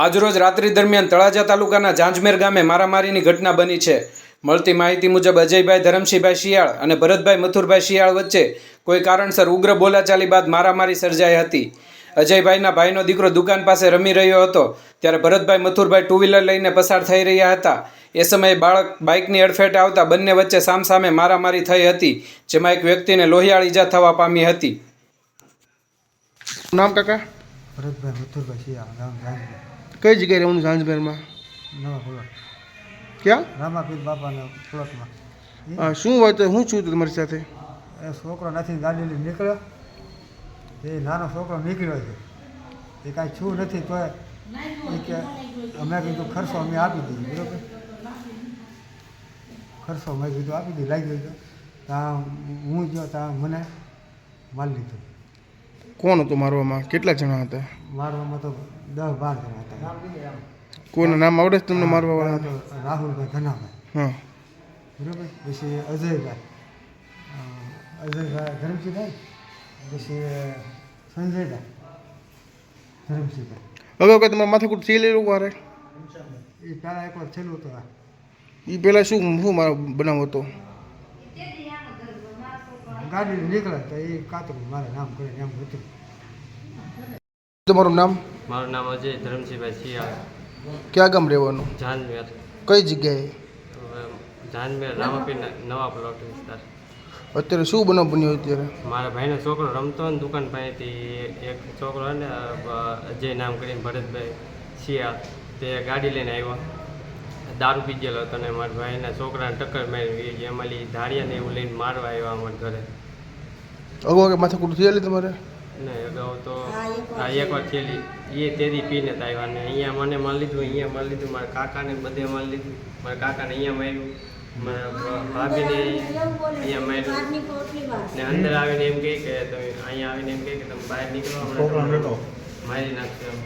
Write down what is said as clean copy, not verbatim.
આજરોજ રાત્રિ દરમિયાન તળાજા તાલુકાના જાંજમેર ગામે મારામારીની ઘટના બની છે। મળતી માહિતી મુજબ અજયભાઈ ધરમસિંહભાઈ શિયાળ અને ભરતભાઈ મથુરભાઈ શિયાળ વચ્ચે કોઈ કારણસર ઉગ્ર બોલાચાલી બાદ મારામારી સર્જાઈ હતી। અજયભાઈના ભાઈનો દીકરો દુકાન પાસે રમી રહ્યો હતો ત્યારે ભરતભાઈ મથુરભાઈ ટુ વ્હીલર લઈને પસાર થઈ રહ્યા હતા। એ સમયે બાળક બાઇકની અડફેટે આવતા બંને વચ્ચે સામસામે મારામારી થઈ હતી, જેમાં એક વ્યક્તિને લોહિયાળ ઈજા થવા પામી હતી। નામ કાકા? ભરતભાઈ મથુરભાઈ શિયાળ, ગામ જાંજમેર। કઈ જગ્યાએ રહેવાનું જાંજમેરમાં? નવા પ્લોટ, ક્યાં? રામાપીર બાપાના પ્લોટમાં। શું હોય તો શું છું તમારી સાથે? એ છોકરો નથી, ગાડી લઈને નીકળ્યો, એ નાનો છોકરો નીકળ્યો છે, એ કાંઈ છું નથી તો એ કે અમે કીધું ખર્ચો અમે આપી દઈએ, બરાબર? ખર્ચો મેં કીધું આપી દઈએ, લાગી ગયો ત્યાં હું ગયો ત્યાં મને મારી લીધો। કોણ હતું મારવામાં? કેટલા જણા હતા? મારવામાં તો 10-12 જણા હતા। કોઈના નામ આવડે છે તમને મારવા વાળા? રાહુલભાઈ ઘનાભાઈ, હા, બરાબર। પછી અજયભાઈ ધરમસિંહભાઈ, પછી સંજયભાઈ ધરમસિંહભાઈ। અગાઉ કઈ તમારા માથાકૂટ થયેલી લોકો હારે? એ પહેલાં એકવાર છેલ્લું તો એ પહેલાં શું શું મારો બનાવ હતો? ગાડી નીકળે તો એ કાતરું મારે નામ કરીને એમ હતું। તમારું નામ? મારું નામ અજય ધરમસિંહભાઈ શિયાળ, ક્યાં ગામ રહેવાનું? જાંજમેર। કઈ જગ્યાએ? જાંજમેર રામાપીરના નવા પ્લોટ વિસ્તાર। અત્યારે શું બનાવ બન્યો અત્યારે? મારા ભાઈનો છોકરો રમતો ને દુકાન પાસેથી એક છોકરો ને અજય નામ કરીને ભરતભાઈ શિયાળ, તે ગાડી લઈને આવ્યો, દારૂ પી ગયેલો હતો ને મારા ભાઈના છોકરાને ટક્કર મારી, એમાં ધાડિયાને એવું લઈને મારવા આવ્યા અમારા ઘરે। અગાઉ કે માથાકૂટ થયેલી તમારે? ને અગાઉ તો આ એકવાર થયેલી, એ તેદી પીને જ આવ્યા ને અહીંયા મને મારી લીધું, અહીંયા મારી લીધું, મારા કાકાને બધે મારી લીધું, મારા કાકાને અહીંયા માર્યું, મારા ભાભીને અહીંયા માર્યું ને અંદર આવીને એમ કહે કે તમે અહીંયા આવીને એમ કહે કે તમે બહાર નીકળો, હમણાં મારી નાખશો એમ।